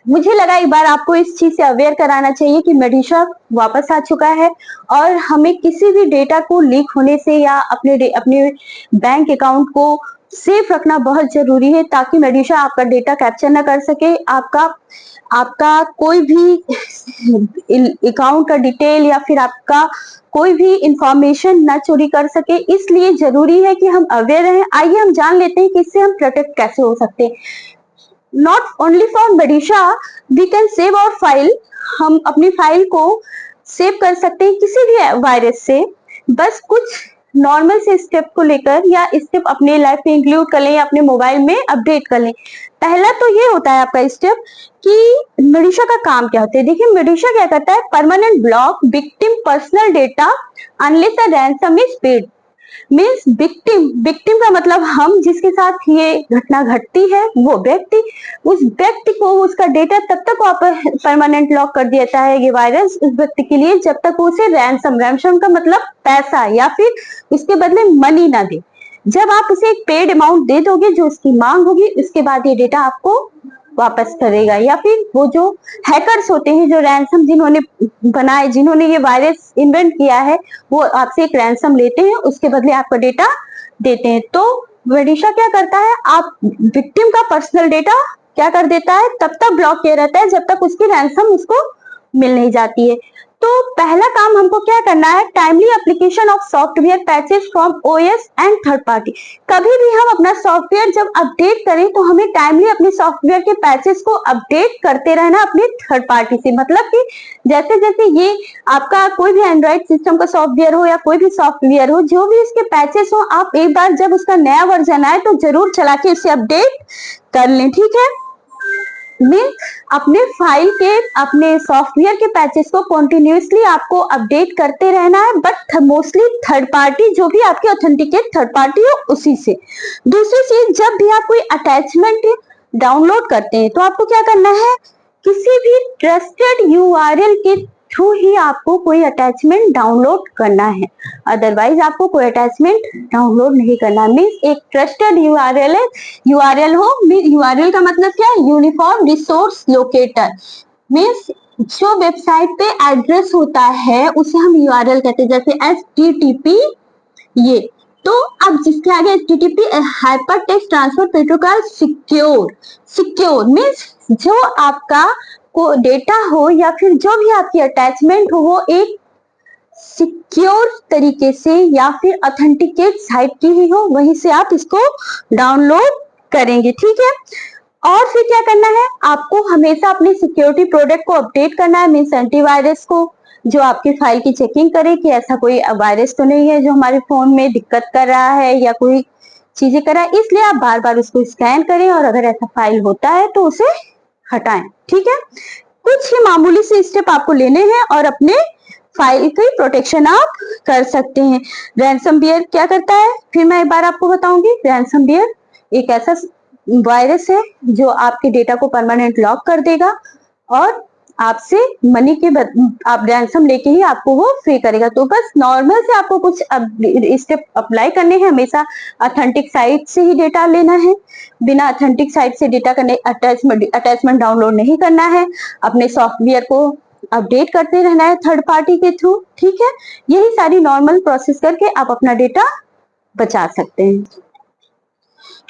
मुझे लगा एक बार आपको इस चीज से अवेयर कराना चाहिए कि मेडिशा वापस आ चुका है और हमें किसी भी डेटा को लीक होने से या अपने बैंक अकाउंट को सेफ रखना बहुत जरूरी है, ताकि मेडिशा आपका डेटा कैप्चर ना कर सके, आपका कोई भी अकाउंट का डिटेल या फिर आपका कोई भी इंफॉर्मेशन ना चोरी कर सके। इसलिए जरूरी है कि हम अवेयर रहें। आइए हम जान लेते हैं कि इससे हम प्रोटेक्ट कैसे हो सकते हैं। नॉट ओनली फॉर मेडिशा, we can save our file. हम अपनी फाइल को सेव कर सकते हैं किसी भी वायरस से। बस कुछ नॉर्मल से स्टेप को लेकर या स्टेप अपने लाइफ में इंक्लूड कर लें या अपने मोबाइल में अपडेट कर लें। पहला तो ये होता है आपका स्टेप कि मेडिशा का काम क्या होता है। देखिए मेडिशा क्या करता है, permanent block victim personal data unless a ransom is paid. Means victim का मतलब हम जिसके साथ ये घटना घटती है वो व्यक्ति, उस व्यक्ति को उसका डेटा तब तक वापस परमानेंट लॉक कर देता है ये वायरस उस व्यक्ति के लिए जब तक उसे रैंसम का मतलब पैसा या फिर उसके बदले मनी ना दे। जब आप उसे एक पेड अमाउंट दे दोगे जो उसकी मांग होगी, उसके बाद ये डेटा आपको वापस करेगा। या फिर वो जो हैकर्स होते हैं, जो रैंसम जिन्होंने ये वायरस इन्वेंट किया है, वो आपसे एक रैंसम लेते हैं, उसके बदले आपका डेटा देते हैं। तो मेडिशा क्या करता है, आप विक्टिम का पर्सनल डेटा क्या कर देता है, तब तक ब्लॉक किया रहता है जब तक उसकी रैंसम उसको मिल नहीं जाती है। तो पहला काम हमको क्या करना है, timely application of software patches from OS and third party. कभी भी हम अपना सॉफ्टवेयर जब अपडेट करें तो हमें टाइमली अपने सॉफ्टवेयर के पैचेस को अपडेट करते रहना अपने थर्ड पार्टी से। मतलब कि जैसे जैसे ये आपका कोई भी एंड्रॉइड सिस्टम का सॉफ्टवेयर हो या कोई भी सॉफ्टवेयर हो, जो भी इसके पैचेस हो, आप एक बार जब उसका नया वर्जन आए तो जरूर चला के उसे अपडेट कर लें। ठीक है, अपने फाइल के अपने सॉफ्टवेयर के पैचेस को कॉन्टिन्यूसली आपको अपडेट करते रहना है, बट मोस्टली थर्ड पार्टी जो भी आपकी ऑथेंटिकेट थर्ड पार्टी हो उसी से। दूसरी चीज, जब भी आप कोई अटैचमेंट डाउनलोड करते हैं तो आपको क्या करना है, किसी भी ट्रस्टेड यूआरएल के थ्रू ही आपको कोई अटैचमेंट डाउनलोड करना है, अदरवाइज आपको कोई अटैचमेंट डाउनलोड नहीं करना। मीन्स एक ट्रस्टेड यूआरएल हो, यूआरएल का मतलब क्या है, यूनिफॉर्म रिसोर्स लोकेटर। मीन्स जो वेबसाइट पे एड्रेस होता है उसे हम यूआरएल कहते हैं, जैसे HTTP ये। तो अब जिसके आगे HTTP hyper text transfer protocol secure means जो आपका को डेटा हो या फिर जो भी आपकी अटैचमेंट हो वो एक सिक्योर तरीके से या फिर ऑथेंटिकेट साइट की ही हो, वहीं से आप इसको डाउनलोड करेंगे। ठीक है, और फिर क्या करना है, आपको हमेशा अपनी सिक्योरिटी प्रोडक्ट को अपडेट करना है। मीन्स एंटीवायरस को, जो आपकी फाइल की चेकिंग करे कि ऐसा कोई वायरस तो नहीं है जो हमारे फोन में दिक्कत कर रहा है या कोई चीजें कर रहा है। इसलिए आप बार बार उसको स्कैन करें और अगर ऐसा फाइल होता है तो उसे हटाएं। ठीक है, कुछ ही मामूली से स्टेप आपको लेने हैं और अपने फाइल की प्रोटेक्शन आप कर सकते हैं। रैंसमवेयर क्या करता है, फिर मैं एक बार आपको बताऊंगी। रैंसमवेयर एक ऐसा वायरस है जो आपके डेटा को परमानेंट लॉक कर देगा और आपसे मनी के आप रैंसम लेके ही आपको वो फ्री करेगा। तो बस नॉर्मल से आपको कुछ स्टेप अप्लाई करने हैं। हमेशा ऑथेंटिक साइट से ही डेटा लेना है, बिना ऑथेंटिक साइट से डेटा करने अटैचमेंट डाउनलोड नहीं करना है। अपने सॉफ्टवेयर को अपडेट करते रहना है थर्ड पार्टी के थ्रू। ठीक है, यही सारी नॉर्मल प्रोसेस करके आप अपना डेटा बचा सकते हैं।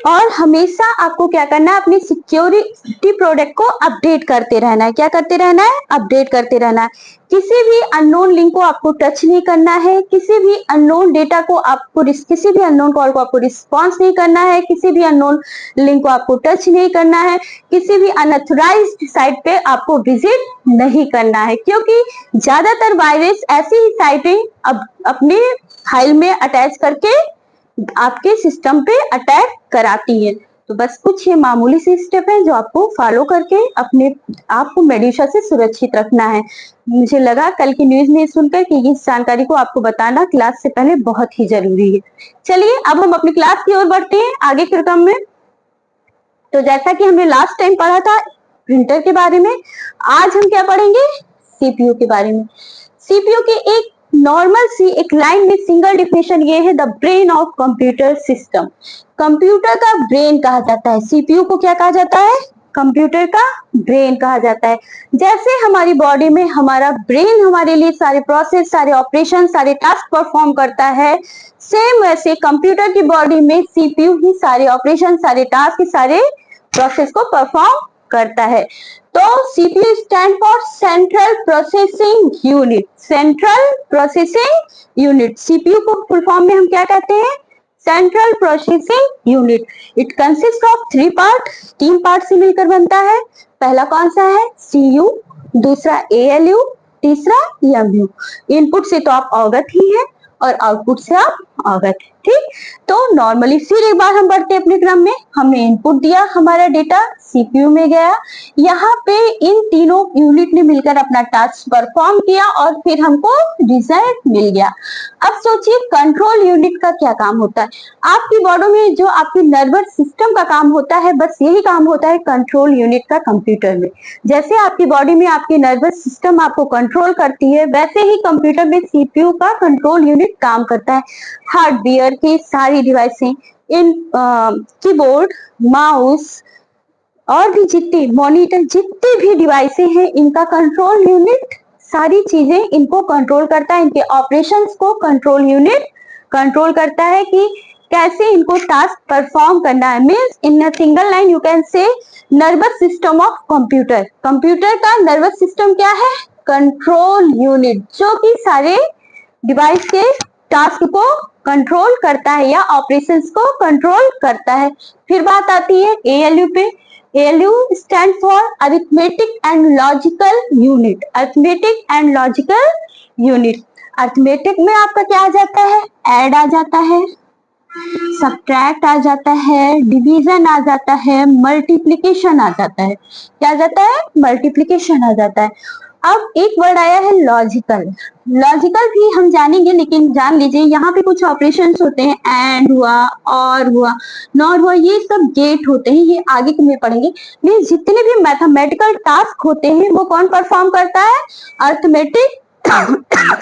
और हमेशा आपको क्या करना है, अपनी सिक्योरिटी प्रोडक्ट को अपडेट करते रहना है। क्या करते रहना है, अपडेट करते रहना है। किसी भी अननोन लिंक को आपको टच नहीं करना है, किसी भी अननोन डेटा को आपको, किसी भी अननोन कॉल को आपको रिस्पॉन्स नहीं करना है, किसी भी अननोन लिंक को आपको टच नहीं करना है, किसी भी अनऑथराइज्ड साइट पे आपको विजिट नहीं करना है, क्योंकि ज्यादातर वायरस ऐसी ही साइटें अपने फाइल में अटैच करके आपके सिस्टम पे अटैक कराती है। तो बस कुछ ये मामूली से स्टेप है जो आपको फॉलो करके अपने आप को मेडिशा से सुरक्षित रखना है। मुझे लगा कल की न्यूज में सुनकर कि इस जानकारी को आपको बताना क्लास से पहले बहुत ही जरूरी है। चलिए अब हम अपनी क्लास की ओर बढ़ते हैं आगे के क्रम में। तो जैसा कि हमने लास्ट टाइम पढ़ा था प्रिंटर के बारे में, आज हम क्या पढ़ेंगे, सीपीयू के बारे में। सीपीयू की एक नॉर्मल सी एक लाइन में सिंगल डिफिनेशन ये है, the brain of computer system. Computer का ब्रेन कहा जाता है, सीपीयू को क्या कहा जाता है, कंप्यूटर का ब्रेन कहा जाता है। जैसे हमारी बॉडी में हमारा ब्रेन हमारे लिए सारे प्रोसेस, सारे ऑपरेशन, सारे टास्क परफॉर्म करता है, सेम वैसे कंप्यूटर की बॉडी में सीपीयू ही सारे ऑपरेशन, सारे टास्क, सारे प्रोसेस को परफॉर्म करता है। तो CPU stand for central processing unit. Central processing unit, CPU को फुल फॉर्म में हम क्या कहते हैं? Central processing unit. It consist of 3 part, 3 part से मिलकर बनता है। पहला कौन सा है? सीयू, दूसरा एएलयू, तीसरा एमयू। इनपुट से तो आप अवगत ही हैं और आउटपुट से आप अवगत, ठीक। तो नॉर्मली फिर एक बार हम बढ़ते अपने क्रम में। हमने इनपुट दिया, हमारा डेटा सीपीयू में गया, यहाँ पे इन तीनों यूनिट ने मिलकर अपना टास्क परफॉर्म किया और फिर हमको रिजल्ट मिल गया। अब सोचिए कंट्रोल यूनिट का क्या काम होता है। आपकी बॉडी में जो आपकी नर्वस सिस्टम का काम होता है, बस यही काम होता है कंट्रोल यूनिट का कंप्यूटर में। जैसे आपकी बॉडी में आपकी नर्वस सिस्टम आपको कंट्रोल करती है, वैसे ही कंप्यूटर में सीपीयू का कंट्रोल यूनिट काम करता है। हार्डवेयर की सारी डिवाइसें, इन कीबोर्ड, माउस और भी जितने मॉनिटर, जितने भी डिवाइसें हैं, इनका कंट्रोल यूनिट सारी चीजें इनको कंट्रोल करता है। इनके ऑपरेशंस को कंट्रोल यूनिट कंट्रोल करता है कि कैसे इनको टास्क परफॉर्म करना है। Means in a single line you can say nervous system of computer. Computer का नर्वस सिस्टम क्या है? कंट्रोल यूनिट, जो कि सारे डिवाइस के टास्क को कंट्रोल करता है या ऑपरेशंस को कंट्रोल करता है। फिर बात आती है एएलयू पे। ALU stands for arithmetic and logical unit। Arithmetic and logical unit. Arithmetic में आपका क्या आ जाता है? ऐड आ जाता है, सब्ट्रैक्ट आ जाता है, डिवीजन आ जाता है, मल्टीप्लिकेशन आ जाता है। क्या आ जाता है? मल्टीप्लिकेशन आ जाता है। अब एक वर्ड आया है लॉजिकल। लॉजिकल भी हम जानेंगे, लेकिन जान लीजिए यहाँ पे कुछ ऑपरेशंस होते हैं, एंड हुआ, और हुआ, नॉर हुआ, ये सब गेट होते हैं, ये आगे में पढ़ेंगे। लेकिन जितने भी मैथमेटिकल टास्क होते हैं वो कौन परफॉर्म करता है? Arithmetic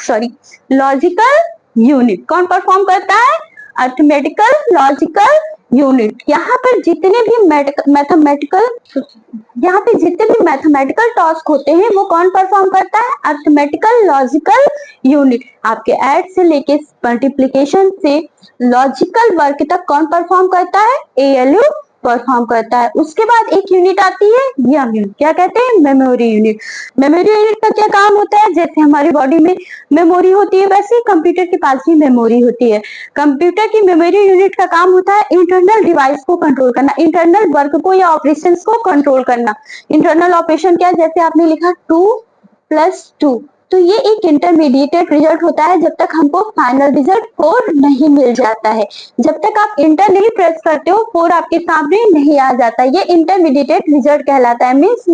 sorry logical unit. कौन परफॉर्म करता है? Arithmetical logical unit. यहाँ पर जितने भी मैथमेटिकल टास्क होते हैं वो कौन परफॉर्म करता है? Arithmetical logical unit. आपके ऐड से लेके मल्टीप्लिकेशन से लॉजिकल वर्क तक कौन परफॉर्म करता है? एएलयू परफॉर्म करता है। उसके बाद एक यूनिट आती है एमयू। क्या कहते हैं? Memory unit. मेमोरी यूनिट का क्या काम होता है? जैसे हमारी बॉडी में मेमोरी होती है, वैसे ही कंप्यूटर के पास भी मेमोरी होती है। कंप्यूटर की मेमोरी यूनिट का काम होता है इंटरनल डिवाइस को कंट्रोल करना, इंटरनल वर्क को या ऑपरेशंस को कंट्रोल करना। इंटरनल ऑपरेशन क्या? जैसे आपने लिखा 2+2, तो ये एक इंटरमीडिएट रिजल्ट होता है जब तक हमको फाइनल रिजल्ट 4 नहीं मिल जाता है। जब तक आप इंटर नहीं प्रेस करते हो 4 आपके सामने नहीं आ जाता। ये इंटरमीडिएट रिजल्ट कहलाता है, मीन्स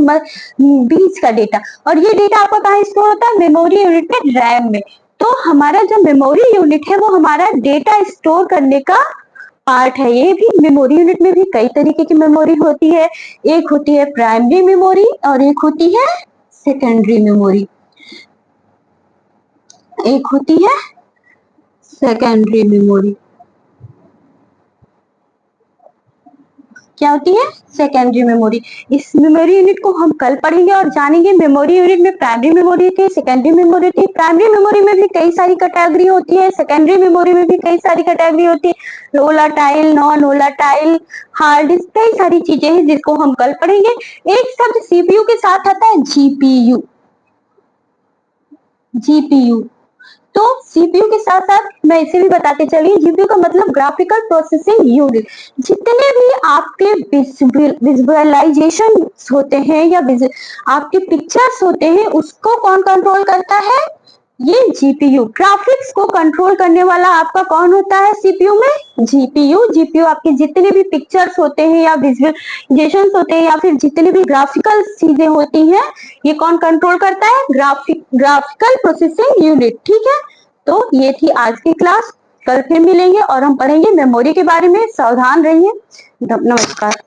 बीच का डेटा। और ये डेटा आपका कहाँ स्टोर होता है? मेमोरी यूनिट में, रैम में। तो हमारा जो मेमोरी यूनिट है वो हमारा डेटा स्टोर करने का पार्ट है। ये भी मेमोरी यूनिट में भी कई तरीके की मेमोरी होती है। एक होती है प्राइमरी मेमोरी और एक होती है सेकेंडरी मेमोरी। एक होती है सेकेंडरी मेमोरी। क्या होती है? Secondary memory. इस मेमोरी यूनिट को हम कल पढ़ेंगे और जानेंगे। मेमोरी यूनिट में प्राइमरी मेमोरी होती है, सेकेंडरी मेमोरी होती है। प्राइमरी मेमोरी में भी कई सारी कैटेगरी होती है, सेकेंडरी मेमोरी में भी कई सारी कैटेगरी होती है। Volatile, non volatile, hard disk, कई सारी चीजें हैं जिसको हम कल पढ़ेंगे। एक शब्द सीपीयू के साथ आता है जीपीयू। जीपीयू, तो सीपीयू के साथ साथ मैं इसे भी बताते चलिए, जीपीयू का मतलब ग्राफिकल प्रोसेसिंग यूनिट। जितने भी आपके विजुअलाइजेशन होते हैं या आपके पिक्चर्स होते हैं उसको कौन कंट्रोल करता है? ये जीपीयू। ग्राफिक्स को कंट्रोल करने वाला आपका कौन होता है सीपीयू में? जीपीयू। जीपीयू आपके जितने भी पिक्चर्स होते हैं या विजुअलाइजेशंस होते हैं या फिर जितने भी ग्राफिकल चीजें होती हैं, ये कौन कंट्रोल करता है? ग्राफिकल प्रोसेसिंग यूनिट, ठीक है। तो ये थी आज की क्लास। कल फिर मिलेंगे और हम पढ़ेंगे मेमोरी के बारे में। सावधान रहिए। नमस्कार।